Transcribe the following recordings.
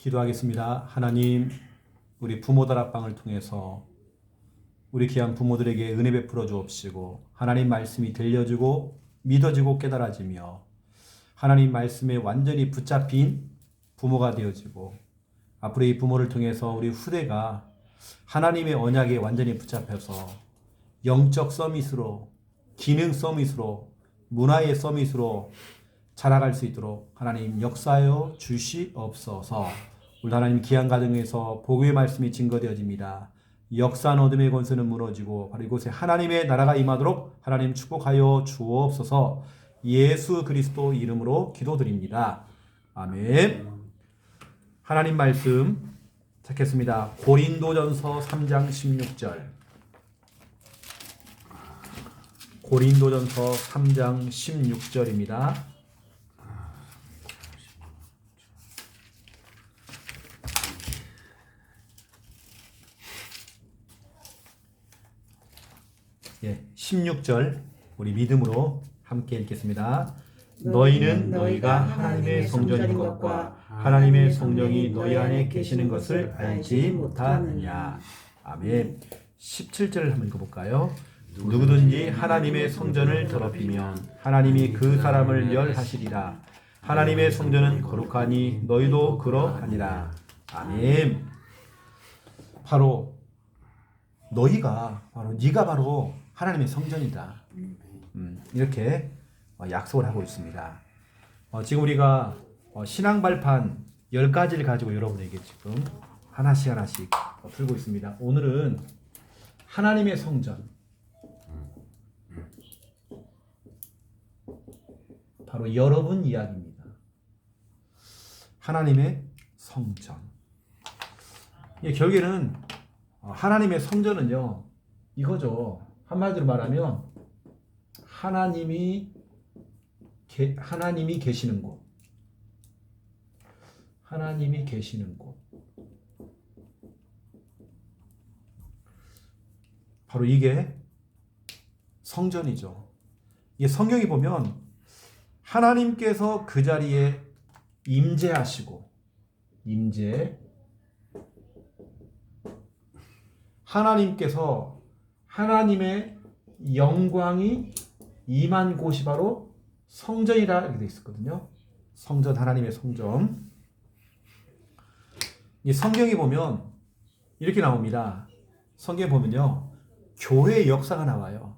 기도하겠습니다. 하나님, 우리 부모 다락방을 통해서 우리 귀한 부모들에게 은혜 베풀어 주옵시고 하나님 말씀이 들려지고 믿어지고 깨달아지며 하나님 말씀에 완전히 붙잡힌 부모가 되어지고 앞으로 이 부모를 통해서 우리 후대가 하나님의 언약에 완전히 붙잡혀서 영적 서밋으로, 기능 서밋으로, 문화의 서밋으로 자라갈 수 있도록 하나님 역사하여 주시옵소서. 우리 하나님 귀한 가정에서 복음의 말씀이 증거되어집니다. 역사한 어둠의 권세는 무너지고 바로 이곳에 하나님의 나라가 임하도록 하나님 축복하여 주옵소서. 예수 그리스도 이름으로 기도드립니다. 아멘. 하나님 말씀 찾겠습니다. 고린도전서 3장 16절. 고린도전서 3장 16절입니다. 예, 16절 우리 믿음으로 함께 읽겠습니다. 너희는 너희가 하나님의 성전인 것과 하나님의 성령이 너희 안에 계시는 것을 알지 못하느냐. 아멘. 17절을 한번 읽어볼까요? 누구든지 하나님의 성전을 더럽히면 하나님이 그 사람을 멸하시리라. 하나님의 성전은 거룩하니 너희도 그러하니라. 아멘. 바로 너희가 네가 바로 하나님의 성전이다. 이렇게 약속을 하고 있습니다. 지금 우리가 신앙 발판 10가지를 가지고 여러분에게 지금 하나씩 풀고 있습니다. 오늘은 하나님의 성전, 바로 여러분 이야기입니다. 하나님의 성전. 결국에는 하나님의 성전은요 이거죠. 한마디로 말하면 하나님이 계시는 곳. 하나님이 계시는 곳. 바로 이게 성전이죠. 이게 성경에 보면 하나님께서 그 자리에 임재하시고 하나님께서 하나님의 영광이 임한 곳이 바로 성전이라 이렇게 되어 있었거든요. 성전, 하나님의 성전. 이 성경에 보면 이렇게 나옵니다. 성경에 보면요, 교회의 역사가 나와요.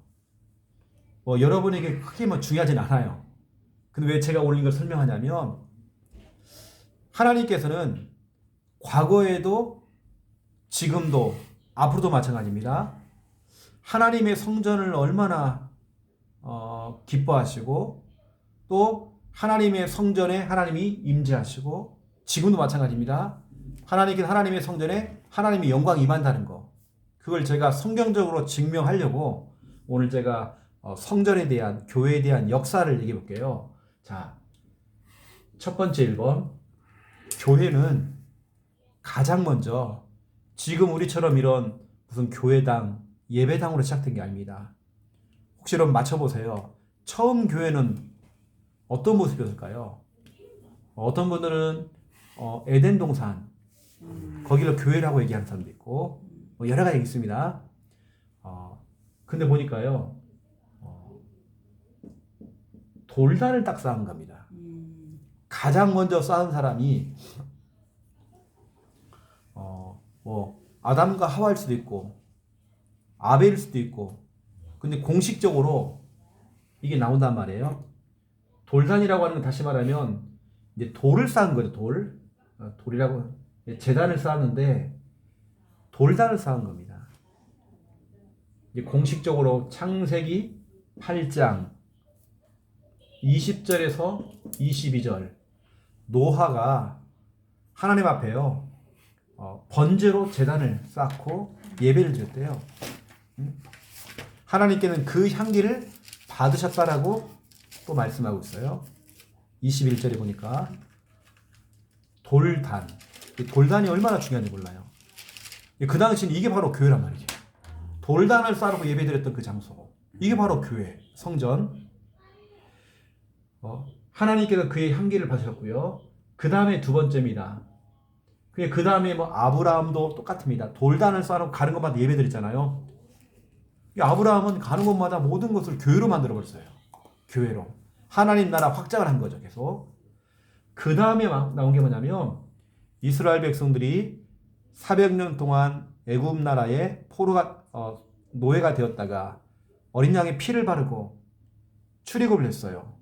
여러분에게 크게 중요하진 않아요. 근데 왜 제가 오늘 이걸 설명하냐면 하나님께서는 과거에도 지금도 앞으로도 마찬가지입니다. 하나님의 성전을 얼마나 기뻐하시고 또 하나님의 성전에 하나님이 임재하시고 지금도 마찬가지입니다. 하나님께서 하나님의 성전에 하나님의 영광이 임한다는 거, 그걸 제가 성경적으로 증명하려고 오늘 제가 성전에 대한, 교회에 대한 역사를 얘기해 볼게요. 자, 첫 번째 1번, 교회는 가장 먼저 지금 우리처럼 이런 무슨 교회당, 예배당으로 시작된 게 아닙니다. 혹시 여러분 맞춰보세요. 처음 교회는 어떤 모습이었을까요? 어떤 분들은 에덴 동산, 거기를 교회라고 얘기하는 사람도 있고 여러 가지 있습니다. 근데 보니까요, 돌단을 딱 쌓은 겁니다. 가장 먼저 쌓은 사람이 아담과 하와일 수도 있고 아벨일 수도 있고, 근데 공식적으로 이게 나온단 말이에요. 돌단이라고 하는 건 다시 말하면 이제 돌을 쌓은 거죠. 돌이라고, 제단을 쌓았는데 돌단을 쌓은 겁니다. 이제 공식적으로 창세기 8장 20절에서 22절 노아가 하나님 앞에요 번제로 제단을 쌓고 예배를 드렸대요. 하나님께는 그 향기를 받으셨다라고 또 말씀하고 있어요. 21절에 보니까 돌단이 얼마나 중요한지 몰라요. 그 당시는 이게 바로 교회란 말이죠. 돌단을 쌓고 예배드렸던 그 장소, 이게 바로 교회, 성전. 하나님께서 그의 향기를 받으셨고요. 그 다음에 두 번째입니다. 그 다음에 뭐 아브라함도 똑같습니다. 돌단을 쌓아놓고 가는 것마다 예배드렸잖아요. 이 아브라함은 가는 곳마다 모든 것을 교회로 만들어 버렸어요. 교회로. 하나님 나라 확장을 한 거죠. 계속. 그 다음에 나온 게 뭐냐면 이스라엘 백성들이 400년 동안 애굽 나라의 포로가 노예가 되었다가 어린 양의 피를 바르고 출애굽을 했어요.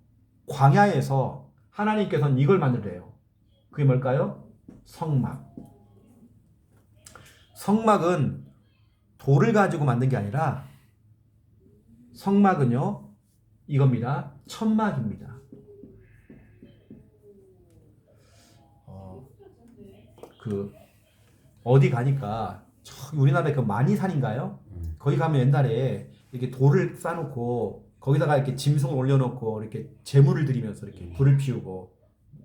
광야에서 하나님께서는 이걸 만들래요. 그게 뭘까요? 성막. 성막은 돌을 가지고 만든 게 아니라 성막은요 이겁니다. 천막입니다. 어디 가니까 저기 우리나라에 그 만이산인가요? 거기 가면 옛날에 이렇게 돌을 쌓아놓고 거기다가 이렇게 짐승을 올려놓고 이렇게 제물을 드리면서 이렇게 불을 피우고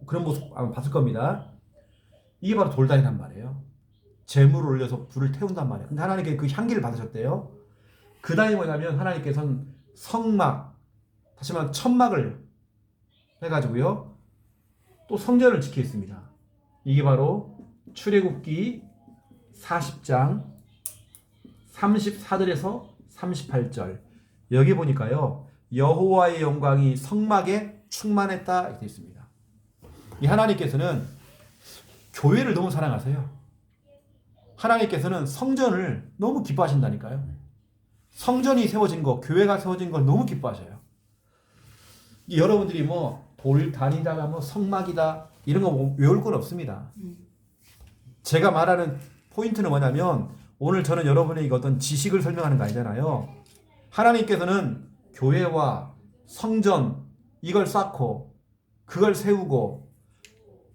그런 모습 아마 봤을 겁니다. 이게 바로 돌단이란 말이에요. 제물을 올려서 불을 태운단 말이에요. 근데 하나님께 그 향기를 받으셨대요. 그 다음에 뭐냐면 하나님께서는 성막, 다시 말하면 천막을 해가지고요. 또 성전을 지키겠습니다. 이게 바로 출애굽기 40장 34절에서 38절. 여기 보니까요. 여호와의 영광이 성막에 충만했다 이렇게 있습니다. 이 하나님께서는 교회를 너무 사랑하세요. 하나님께서는 성전을 너무 기뻐하신다니까요. 성전이 세워진 거, 교회가 세워진 걸 너무 기뻐하셔요. 여러분들이 뭐 돌단이다가 뭐 성막이다 이런 거 외울 건 없습니다. 제가 말하는 포인트는 뭐냐면 오늘 저는 여러분에게 어떤 지식을 설명하는 거 아니잖아요. 하나님께서는 교회와 성전 이걸 쌓고 그걸 세우고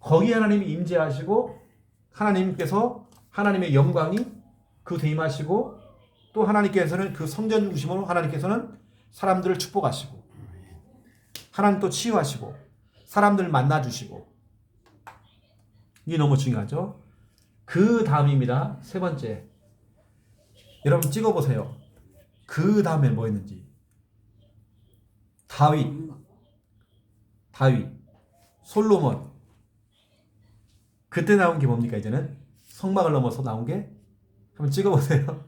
거기 하나님이 임재하시고 하나님께서 하나님의 영광이 그곳에 임하시고 또 하나님께서는 그 성전 중심으로 하나님께서는 사람들을 축복하시고 하나님 또 치유하시고 사람들을 만나주시고 이게 너무 중요하죠. 그 다음입니다. 세 번째. 여러분 찍어보세요. 그 다음에 뭐 했는지. 다윗, 솔로몬. 그때 나온 게 뭡니까 이제는? 성막을 넘어서 나온 게? 한번 찍어보세요.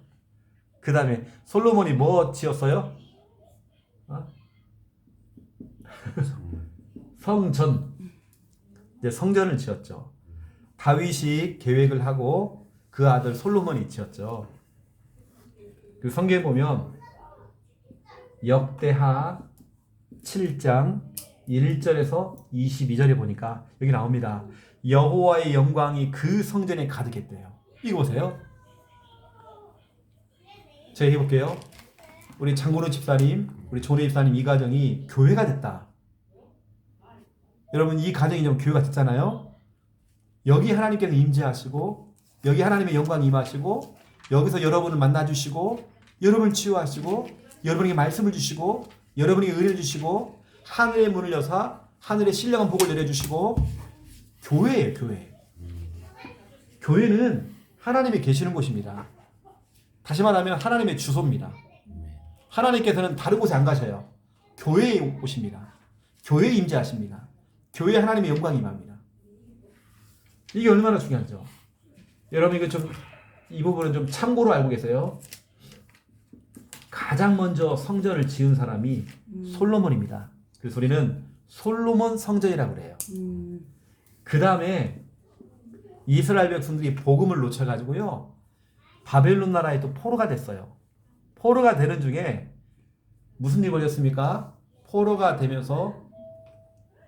그 다음에 솔로몬이 뭐 지었어요? 성전. 이제 성전을 지었죠. 다윗이 계획을 하고 그 아들 솔로몬이 지었죠. 그 성경에 보면 역대하 7장 1절에서 22절에 보니까 여기 나옵니다. 여호와의 영광이 그 성전에 가득했대요. 이거 보세요. 제가 해볼게요. 우리 장문호 집사님, 우리 조례 집사님 이 가정이 교회가 됐다. 여러분 이 가정이 좀 교회가 됐잖아요. 여기 하나님께서 임재하시고 여기 하나님의 영광이 임하시고 여기서 여러분을 만나주시고 여러분을 치유하시고 여러분에게 말씀을 주시고 여러분에게 은혜를 주시고 하늘의 문을 여사 하늘의 신령한 복을 내려주시고 교회예요. 교회는 하나님이 계시는 곳입니다. 다시 말하면 하나님의 주소입니다. 하나님께서는 다른 곳에 안 가셔요. 교회에 오십니다. 교회에 임재하십니다. 교회에 하나님의 영광이 임합니다. 이게 얼마나 중요하죠. 여러분 이거 좀 이 부분은 좀 참고로 알고 계세요. 가장 먼저 성전을 지은 사람이 솔로몬입니다. 그래서 우리는 솔로몬 성전이라고 그래요. 그 다음에 이스라엘 백성들이 복음을 놓쳐가지고요. 바벨론 나라에 또 포로가 됐어요. 포로가 되는 중에 무슨 일이 벌어졌습니까? 포로가 되면서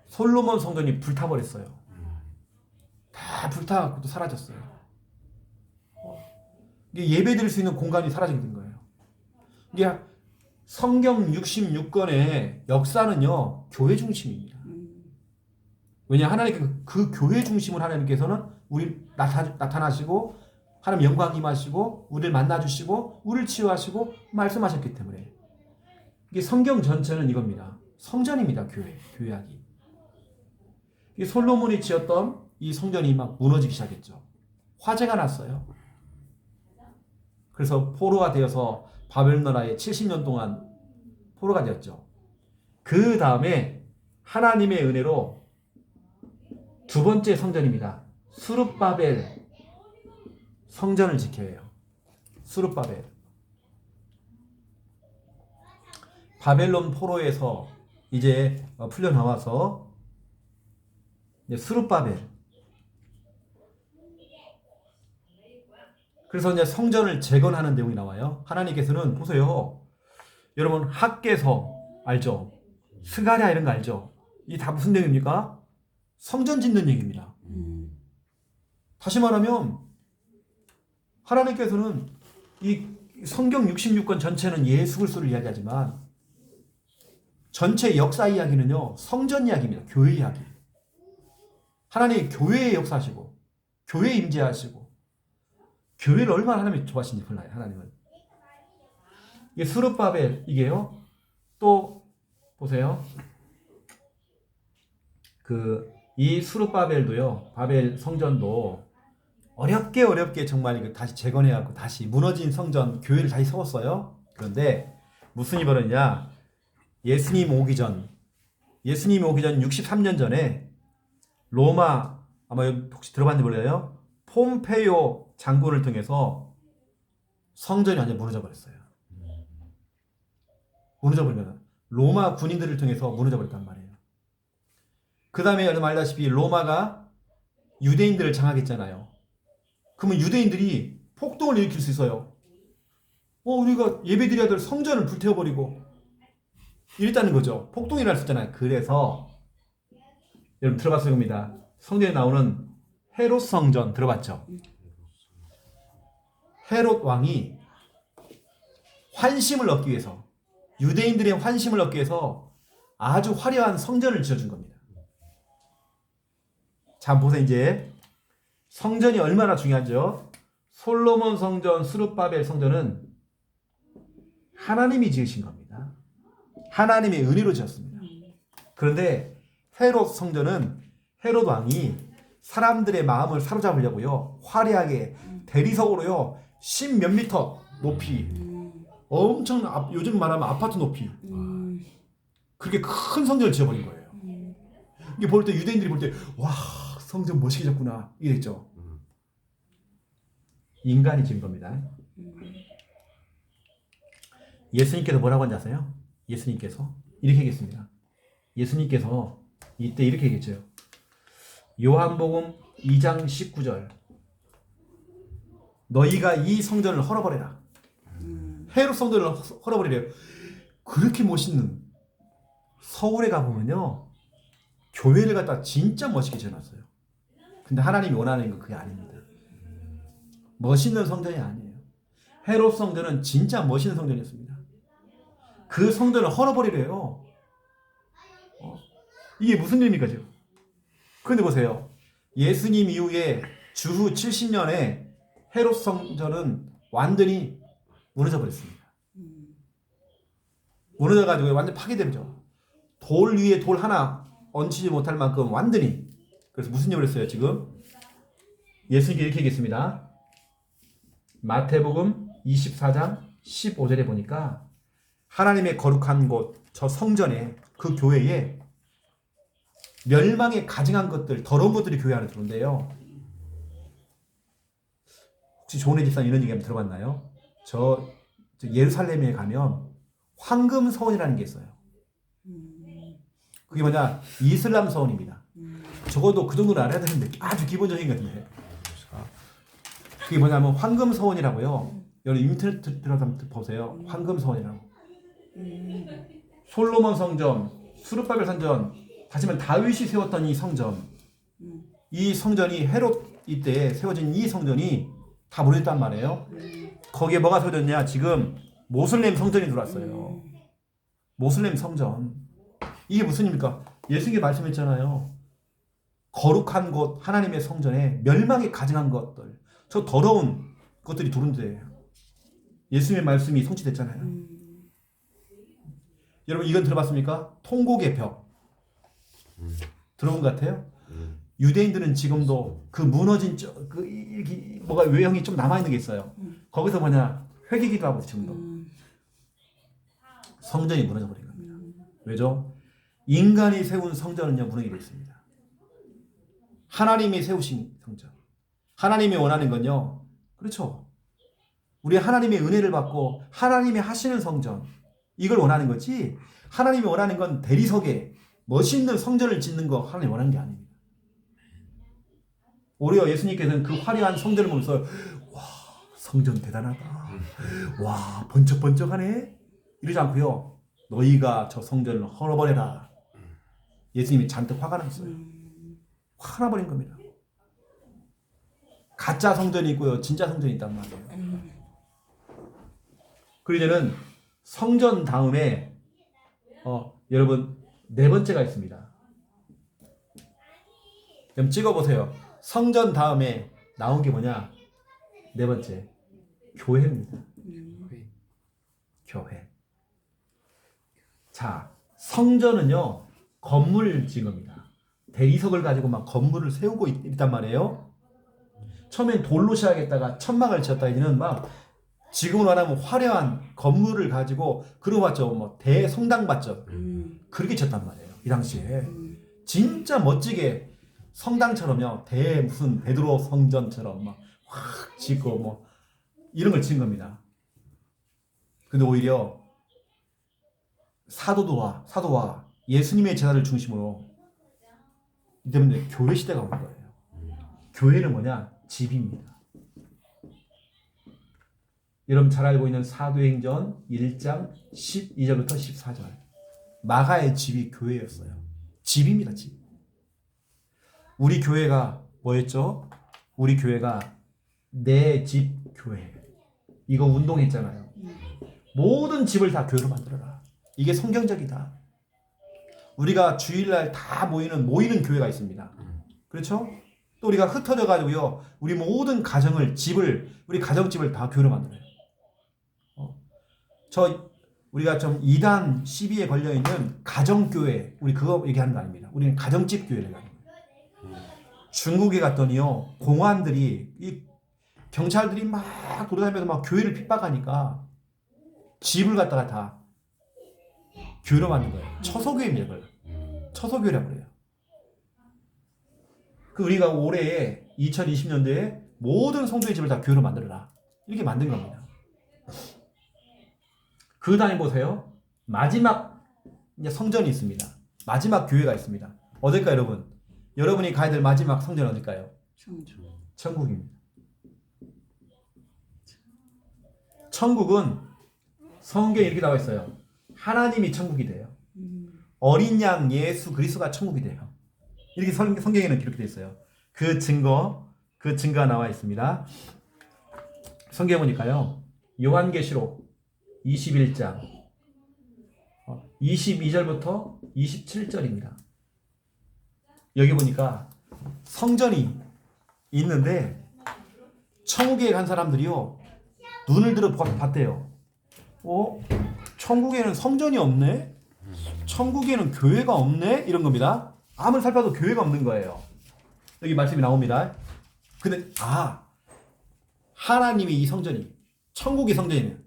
솔로몬 성전이 불타버렸어요. 다 불타갖고 또 사라졌어요. 이게 예배드릴 수 있는 공간이 사라지게 된 거예요. 이게 성경 66권의 역사는요, 교회 중심입니다. 왜냐, 하나님 그 교회 중심을 하나님께서는 우리 나타나시고, 하나님 영광 임하시고, 우리를 만나주시고, 우리를 치유하시고, 말씀하셨기 때문에. 이게 성경 전체는 이겁니다. 성전입니다, 교회하기. 이 솔로몬이 지었던 이 성전이 막 무너지기 시작했죠. 화재가 났어요. 그래서 포로가 되어서 바벨론 나라에 70년 동안 포로가 되었죠. 그 다음에 하나님의 은혜로 두 번째 성전입니다. 수룹바벨 성전을 지켜야 해요. 수르바벨. 바벨론 포로에서 이제 풀려 나와서 이제 수르바벨. 그래서 이제 성전을 재건하는 내용이 나와요. 하나님께서는 보세요. 여러분 학개서 알죠? 스가랴 이런 거 알죠? 이 다 무슨 내용입니까? 성전 짓는 얘기입니다. 다시 말하면 하나님께서는 이 성경 66권 전체는 예수 그리스도를 이야기하지만 전체 역사 이야기는요. 성전 이야기입니다. 교회 이야기. 하나님이 교회에 역사하시고 교회에 임재하시고 교회를 얼마나 하나님이 좋아하시는지 몰라요. 하나님은. 이게 스룹바벨 이게요. 또 보세요. 이 스룹바벨도요. 바벨 성전도 어렵게 정말 다시 재건해갖고 다시 무너진 성전 교회를 다시 세웠어요. 그런데 무슨 일이 벌어졌냐? 예수님 오기 전 63년 전에 로마 아마 혹시 들어봤는지 몰라요. 폼페이오 장군을 통해서 성전이 완전 무너져 버렸어요. 무너져 버리면 로마 군인들을 통해서 무너져 버렸단 말이에요. 그 다음에 여러분 알다시피 로마가 유대인들을 장악했잖아요. 그러면 유대인들이 폭동을 일으킬 수 있어요. 우리가 예배드려야 될 성전을 불태워버리고 이랬다는 거죠. 폭동이 날 수 있잖아요. 그래서 여러분 들어봤을 겁니다. 성경에 나오는 헤롯 성전 들어봤죠? 헤롯 왕이 환심을 얻기 위해서 유대인들의 환심을 얻기 위해서 아주 화려한 성전을 지어준 겁니다. 자, 보세요. 이제 성전이 얼마나 중요하죠? 솔로몬 성전, 스룹바벨 성전은 하나님이 지으신 겁니다. 하나님의 은혜로 지었습니다. 그런데 헤롯 성전은 헤롯 왕이 사람들의 마음을 사로잡으려고요. 화려하게 대리석으로요. 10몇 미터 높이 엄청 요즘 말하면 아파트 높이 그렇게 큰 성전을 지어버린 거예요. 이게 볼 때 유대인들이 볼 때 와 성전 멋있게 졌구나 이랬죠. 인간이 지은 겁니다. 예수님께서 뭐라고 한지 아세요? 예수님께서 이렇게 얘기했습니다. 예수님께서 이때 이렇게 얘기했죠. 요한복음 2장 19절 너희가 이 성전을 헐어버려라. 헤롯 성전을 헐어버리래요. 그렇게 멋있는 서울에 가보면요. 교회를 갖다 진짜 멋있게 지어놨어요. 근데 하나님이 원하는 건 그게 아닙니다. 멋있는 성전이 아니에요. 헤롯 성전은 진짜 멋있는 성전이었습니다. 그 성전을 헐어버리래요. 이게 무슨 일입니까 지금? 그런데 보세요. 예수님 이후에 주후 70년에 헤롯 성전은 완전히 무너져 버렸습니다. 무너져가지고 완전 파괴되죠. 돌 위에 돌 하나 얹히지 못할 만큼 완전히. 그래서 무슨 얘기를 했어요 지금? 예수님께 이렇게 얘기했습니다. 마태복음 24장 15절에 보니까 하나님의 거룩한 곳 저 성전에 그 교회에 멸망에 가증한 것들 더러운 것들이 교회 안에 들어온대요. 혹시 조은혜 집사님 이런 얘기 한번 들어봤나요? 저 예루살렘에 가면 황금 서원이라는 게 있어요. 그게 뭐냐? 이슬람 서원입니다. 적어도 그 정도는 알아야 되는데 아주 기본적인 것 같은데. 그게 뭐냐면 황금 서원이라고요. 여러분 인터넷 들어가서 한번 보세요. 황금 서원이라고. 솔로몬 성전, 스룹바벨 성전, 다시 말해 다윗이 세웠던 이 성전, 이 성전이 헤롯 이때 세워진 이 성전이 다 무너졌단 말이에요. 거기에 뭐가 세워졌냐? 지금 모슬렘 성전이 들어왔어요. 모슬렘 성전. 이게 무슨 일입니까? 예수님이 말씀했잖아요. 거룩한 곳 하나님의 성전에 멸망에 가증한 것들, 저 더러운 것들이 들어온대요. 예수님의 말씀이 성취됐잖아요. 여러분 이건 들어봤습니까? 통곡의 벽. 들어본 것 같아요? 유대인들은 지금도 그 무너진 뭐가 외형이 좀 남아있는 게 있어요. 거기서 뭐냐? 회개기도 하고 지금도. 성전이 무너져 버린 겁니다. 왜죠? 인간이 세운 성전은요 무너지고 있습니다. 하나님이 세우신 성전. 하나님이 원하는 건요 그렇죠. 우리 하나님의 은혜를 받고 하나님이 하시는 성전, 이걸 원하는 거지. 하나님이 원하는 건 대리석에 멋있는 성전을 짓는 거 하나님이 원하는 게 아닙니다. 오히려 예수님께서는 그 화려한 성전을 보면서 와, 성전 대단하다. 와, 번쩍번쩍하네. 이러지 않고요. 너희가 저 성전을 헐어버려라. 예수님이 잔뜩 화가 났어요. 화가 나버린 겁니다. 가짜 성전이 있고요. 진짜 성전이 있단 말이에요. 그리고 이제는 성전 다음에 여러분 네 번째가 있습니다. 그럼 찍어보세요. 성전 다음에 나온 게 뭐냐? 네 번째, 교회입니다. 교회. 자, 성전은요 건물을 지은 겁니다. 대리석을 가지고 막 건물을 세우고 있단 말이에요. 처음엔 돌로 시작했다가 천막을 지었다 이제는 막 지금으로 말하면 화려한 건물을 가지고 그러고 봤죠. 뭐 대성당 봤죠. 그렇게 지었단 말이에요. 이 당시에 진짜 멋지게 성당처럼요. 무슨 베드로 성전처럼 막 확 짓고 뭐 이런 걸 지은 겁니다. 근데 오히려 사도와 예수님의 제자를 중심으로 이 때문에 교회 시대가 온 거예요. 교회는 뭐냐? 집입니다. 여러분 잘 알고 있는 사도행전 1장 12절부터 14절. 마가의 집이 교회였어요. 집입니다, 집. 우리 교회가 뭐였죠? 우리 교회가 내 집 교회. 이거 운동했잖아요. 모든 집을 다 교회로 만들어라. 이게 성경적이다. 우리가 주일날 다 모이는 교회가 있습니다. 그렇죠? 또 우리가 흩어져 가지고요. 우리 모든 가정을 우리 가정집을 다 교회로 만들어요. 우리가 좀 이단 시비에 걸려 있는 가정교회, 우리 그거 얘기하는 거 아닙니다. 우리는 가정집 교회를 얘기하는 거예요. 중국에 갔더니요, 공안들이 이 경찰들이 막 돌아다니면서 막 교회를 핍박하니까 집을 갖다가 다 교회로 만든 거예요. 처소교회입니다, 그걸. 처소교회라고 그래요. 우리가 올해 2020년도에 모든 성도의 집을 다 교회로 만들어라. 이렇게 만든 겁니다. 그 다음에 보세요. 마지막 성전이 있습니다. 마지막 교회가 있습니다. 어딜까요, 여러분? 여러분이 가야 될 마지막 성전은 어딜까요? 천국입니다. 천국은 성경에 이렇게 나와 있어요. 하나님이 천국이 돼요. 어린 양 예수 그리스도가 천국이 돼요. 이렇게 성경에는 기록되어 있어요. 그 증거가 나와 있습니다. 성경에 보니까요. 요한계시록 21장 22절부터 27절입니다. 여기 보니까 성전이 있는데 천국에 간 사람들이요. 눈을 들어 봤대요. 천국에는 성전이 없네? 천국에는 교회가 없네? 이런 겁니다. 아무리 살펴도 교회가 없는 거예요. 여기 말씀이 나옵니다. 근데 하나님이 이 성전이 천국의 성전이에요.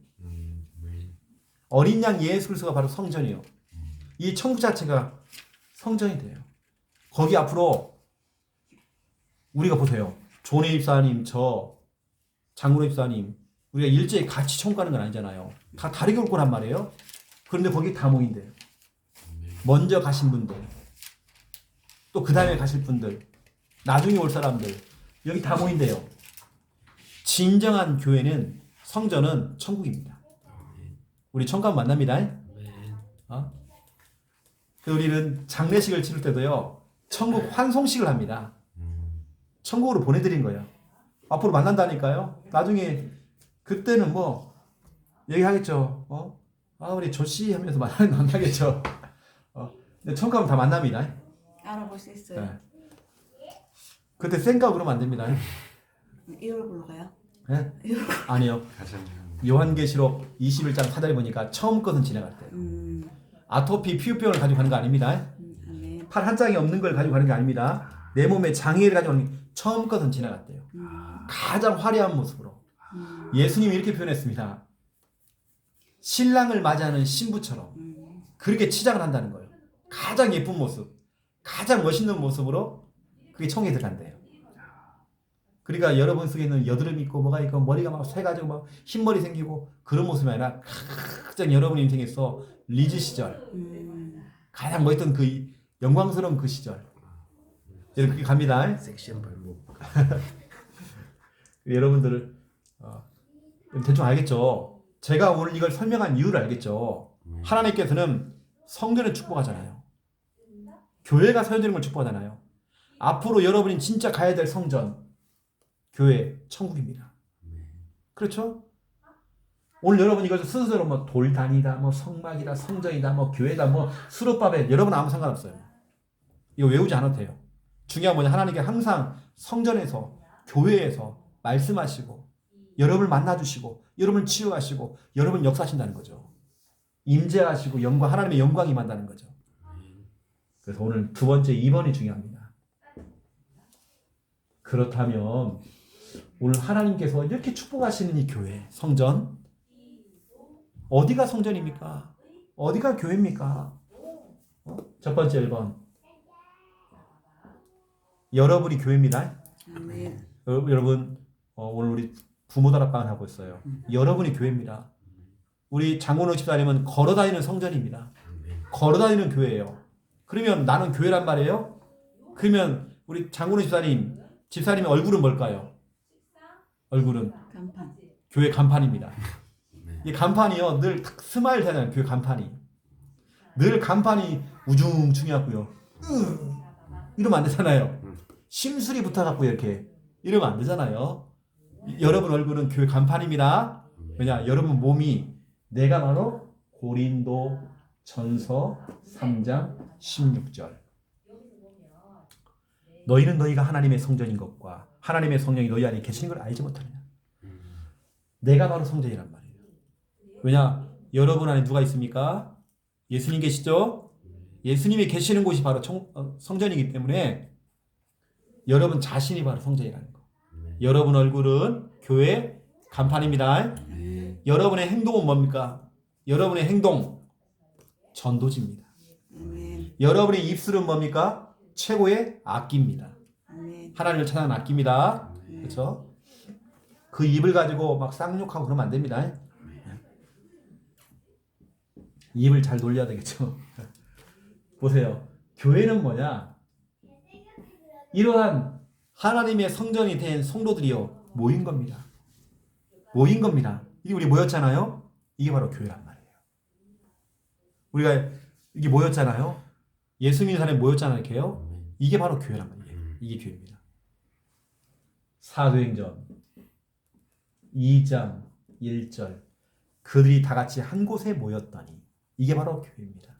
어린 양 예수 그리스도가 바로 성전이요. 이 천국 자체가 성전이 돼요. 거기 앞으로 우리가 보세요. 존의 입사님, 저 장군의 입사님, 우리가 일제히 같이 천국 가는 건 아니잖아요. 다 다르게 올 거란 말이에요. 그런데 거기 다 모인대요. 먼저 가신 분들, 또 그 다음에 가실 분들, 나중에 올 사람들, 여기 다 모인대요. 진정한 교회는, 성전은 천국입니다. 우리 천국 만납니다. 우리는 장례식을 치를 때도요, 천국 환송식을 합니다. 천국으로 보내드린 거예요. 앞으로 만난다니까요. 나중에 그때는 뭐 얘기하겠죠. 우리 조씨 하면서 만나겠죠. 근데 천국 가면 다 만납니다. 알아볼 수 있어요. 네. 그때 쌩까 그러면 안 됩니다. 1월로 가요? 네? 아니요. 요한계시록 21장 4절에 보니까 처음 것은 지나갔대요. 아토피 피부병을 가지고 가는 거 아닙니다. 팔 한 짝이 없는 걸 가지고 가는 게 아닙니다. 내 몸에 장애를 가지고 가는 게 처음 것은 지나갔대요. 가장 화려한 모습으로. 예수님이 이렇게 표현했습니다. 신랑을 맞이하는 신부처럼 그렇게 치장을 한다는 거예요. 가장 예쁜 모습, 가장 멋있는 모습으로 그게 천국에 들어간대요. 그러니까 여러분 속에 있는 여드름 있고 뭐가 있고 머리가 막 새가지고 막 흰머리 생기고 그런 모습이 아니라 가장 여러분 인생에서 리즈 시절 가장 멋있던 그 영광스러운 그 시절 이렇게 갑니다. 섹시한 발목. 여러분들을 대충 알겠죠? 제가 오늘 이걸 설명한 이유를 알겠죠? 하나님께서는 성전을 축복하잖아요. 교회가 세워지는 걸 축복하잖아요. 앞으로 여러분이 진짜 가야 될 성전 교회 천국입니다. 그렇죠? 오늘 여러분 이것을 스스로 뭐 돌단이다, 뭐 성막이다, 성전이다, 뭐 교회다, 뭐 수르바벨 여러분 아무 상관없어요. 이거 외우지 않아도 돼요. 중요한 뭐냐 하나님께 항상 성전에서 교회에서 말씀하시고 여러분을 만나주시고 여러분을 치유하시고 여러분 역사하신다는 거죠. 임재하시고 영광 하나님의 영광이 임한다는 거죠. 그래서 오늘 두 번째 2번이 중요합니다. 그렇다면 오늘 하나님께서 이렇게 축복하시는 이 교회 성전 어디가 성전입니까? 어디가 교회입니까? 첫 번째 1번 여러분이 교회입니다. 아멘. 여러분 오늘 우리 부모다락방을 하고 있어요. 여러분이 교회입니다. 우리 장원호 집사님은 걸어다니는 성전입니다. 걸어다니는 교회예요. 그러면 나는 교회란 말이에요? 그러면 우리 장원호 집사님의 얼굴은 뭘까요? 얼굴은 간판. 교회 간판입니다. 이 간판이요 늘 스마일 되는 교회 간판이 늘 간판이 우중충해갖고요. 이러면 안 되잖아요. 심술이 붙어갖고 이렇게 이러면 안 되잖아요. 여러분 얼굴은 교회 간판입니다. 왜냐 여러분 몸이 내가 바로 고린도 전서 3장 16절 너희는 너희가 하나님의 성전인 것과 하나님의 성령이 너희 안에 계시는 걸 알지 못하느냐. 내가 바로 성전이란 말이에요. 왜냐 여러분 안에 누가 있습니까? 예수님 계시죠? 예수님이 계시는 곳이 바로 성전이기 때문에 여러분 자신이 바로 성전이라는 거. 여러분 얼굴은 교회 간판입니다. 여러분의 행동은 뭡니까? 여러분의 행동 전도지입니다. 아멘. 여러분의 입술은 뭡니까? 최고의 악기입니다. 아멘. 하나님을 찾아가는 악기입니다. 그렇죠? 그 입을 가지고 막 쌍욕하고 그러면 안 됩니다. 입을 잘 놀려야 되겠죠. 보세요. 교회는 뭐냐? 이러한 하나님의 성전이 된 성도들이요 모인 겁니다. 모인 겁니다. 이게 우리 모였잖아요. 이게 바로 교회란 말이에요. 우리가 이게 모였잖아요. 예수 믿는 사람이 모였잖아요. 이렇게요. 이게 바로 교회란 말이에요. 이게 교회입니다. 사도행전 2장 1절 그들이 다 같이 한 곳에 모였더니 이게 바로 교회입니다.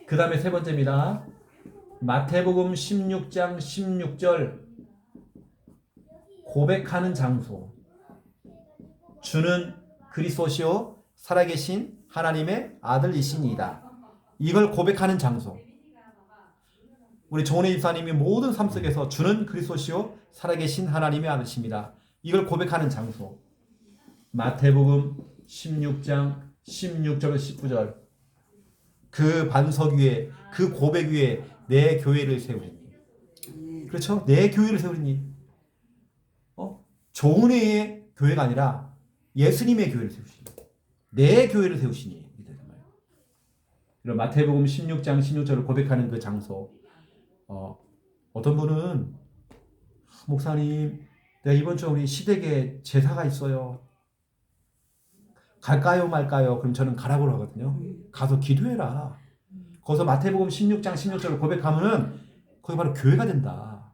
그 다음에 세 번째입니다. 마태복음 16장 16절 고백하는 장소 주는 그리스도시요 살아계신 하나님의 아들이시니이다. 이걸 고백하는 장소 우리 정은혜 집사님이 모든 삶 속에서 주는 그리스도시요 살아계신 하나님의 아들이십니다. 이걸 고백하는 장소 마태복음 16장 16절에서 19절 그 반석 위에 그 고백 위에 내 교회를 세우리니 그렇죠? 내 교회를 세우리니 정은혜의 교회가 아니라 예수님의 교회를 세우시니 내 교회를 세우시니 이런 마태복음 16장 16절을 고백하는 그 장소 어떤 분은 목사님 내가 이번 주에 우리 시댁에 제사가 있어요. 갈까요 말까요? 그럼 저는 가라고 하거든요. 가서 기도해라. 거기서 마태복음 16장 16절을 고백하면은 거기 바로 교회가 된다.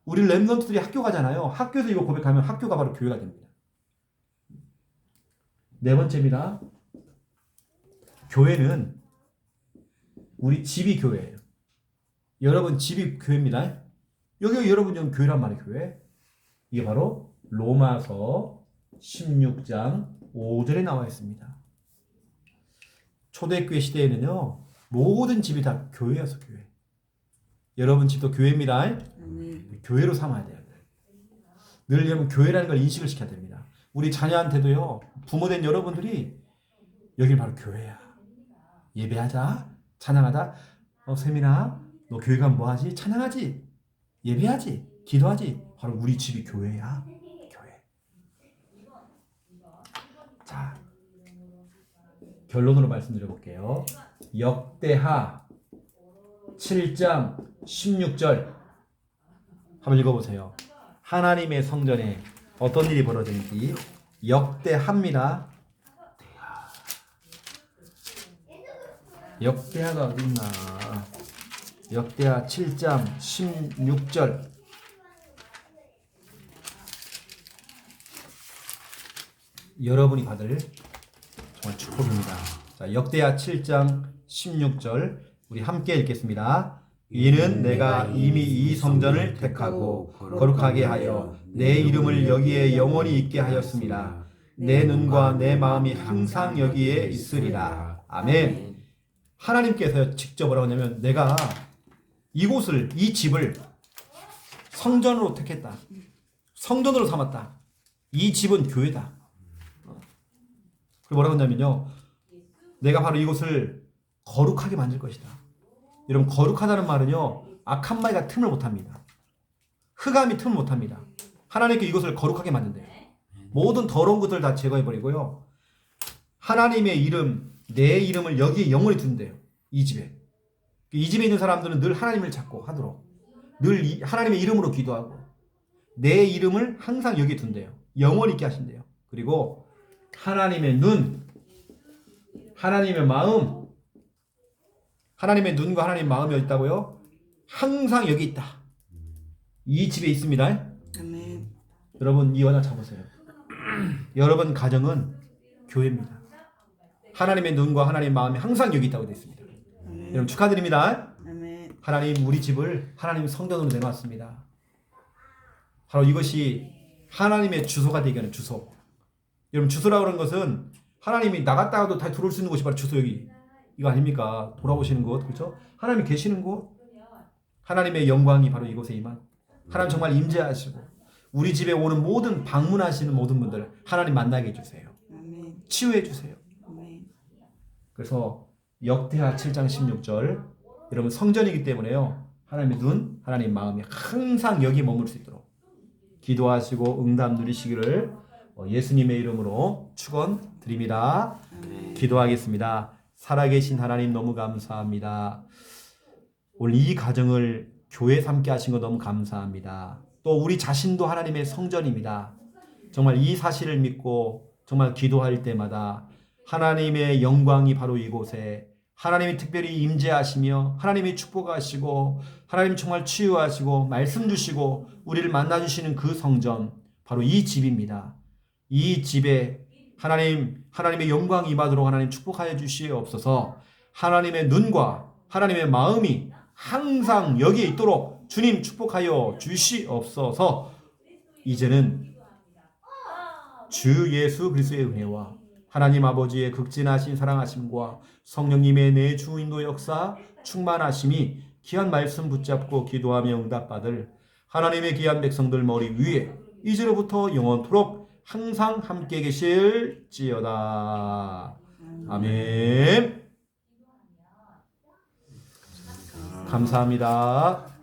우리 랩런트들이 학교 가잖아요. 학교에서 이거 고백하면 학교가 바로 교회가 됩니다. 네 번째입니다. 교회는 우리 집이 교회예요. 여러분 집이 교회입니다. 여기 여러분 지금 교회란 말이에요. 교회. 이게 바로 로마서 16장 5절에 나와 있습니다. 초대교회 시대에는요. 모든 집이 다 교회여서 교회. 여러분 집도 교회입니다. 교회로 삼아야 돼요. 늘 여러분 교회라는 걸 인식을 시켜야 됩니다. 우리 자녀한테도요. 부모된 여러분들이 여기 바로 교회야. 예배하자. 찬양하다. 세민아 너 교회 가면 뭐하지? 찬양하지. 예배하지, 기도하지. 바로 우리 집이 교회야. 교회. 자, 결론으로 말씀드려 볼게요. 역대하 7장 16절 한번 읽어보세요. 하나님의 성전에 어떤 일이 벌어졌는지 역대합니다. 역대하가 어디 있나? 역대하 7장 16절. 여러분이 받을 정말 축복입니다. 자, 역대하 7장 16절 우리 함께 읽겠습니다. 이는 내가 이미 이 성전을 택하고 거룩하게 하여 내 이름을 여기에 영원히 있게 하였습니다. 내 눈과 내 마음이 항상 여기에 있으리라. 아멘. 하나님께서 직접 뭐라고 하냐면 내가 이곳을, 이 집을 성전으로 택했다. 성전으로 삼았다. 이 집은 교회다. 그리고 뭐라고 하냐면요. 내가 바로 이곳을 거룩하게 만들 것이다. 여러분, 거룩하다는 말은요. 악한 마귀가 틈을 못합니다. 흑암이 틈을 못합니다. 하나님께 이것을 거룩하게 만든대요. 모든 더러운 것들을 다 제거해버리고요. 하나님의 이름, 내 이름을 여기에 영원히 둔대요. 이 집에. 이 집에 있는 사람들은 늘 하나님을 찾고 하도록 늘 하나님의 이름으로 기도하고 내 이름을 항상 여기에 둔대요. 영원히 있게 하신대요. 그리고 하나님의 눈, 하나님의 마음, 하나님의 눈과 하나님의 마음이 어디 있다고요? 항상 여기 있다. 이 집에 있습니다. 아멘. 여러분 이 언약 잡으세요. 여러분 가정은 교회입니다. 하나님의 눈과 하나님의 마음이 항상 여기 있다고 되어 있습니다. 여러분 축하드립니다. 아멘. 하나님 우리 집을 하나님 성전으로 내놨습니다. 바로 이것이 하나님의 주소가 되게 하는 주소. 여러분 주소라고 하는 것은 하나님이 나갔다가도 다 들어올 수 있는 곳이 바로 주소 여기. 이거 아닙니까? 돌아오시는 곳, 그렇죠? 하나님이 계시는 곳. 하나님의 영광이 바로 이곳에 임한. 하나님 정말 임재하시고 우리 집에 오는 모든 방문하시는 모든 분들 하나님 만나게 해주세요. 아멘. 치유해 주세요. 아멘. 그래서 역대하 7장 16절 여러분 성전이기 때문에요. 하나님의 눈, 하나님의 마음이 항상 여기 머물 수 있도록 기도하시고 응답 누리시기를 예수님의 이름으로 축원드립니다. 기도하겠습니다. 살아계신 하나님 너무 감사합니다. 오늘 이 가정을 교회 삼게 하신 거 너무 감사합니다. 또 우리 자신도 하나님의 성전입니다. 정말 이 사실을 믿고 정말 기도할 때마다 하나님의 영광이 바로 이곳에 하나님이 특별히 임재하시며 하나님이 축복하시고 하나님 정말 치유하시고 말씀 주시고 우리를 만나주시는 그 성전 바로 이 집입니다. 이 집에 하나님의 영광이 임하도록 하나님 축복하여 주시옵소서. 하나님의 눈과 하나님의 마음이 항상 여기에 있도록 주님 축복하여 주시옵소서. 이제는 주 예수 그리스도의 은혜와 하나님 아버지의 극진하신 사랑하심과 성령님의 내 주인도 역사 충만하심이 귀한 말씀 붙잡고 기도하며 응답받을 하나님의 귀한 백성들 머리 위에 이제로부터 영원토록 항상 함께 계실지어다. 아멘. 감사합니다.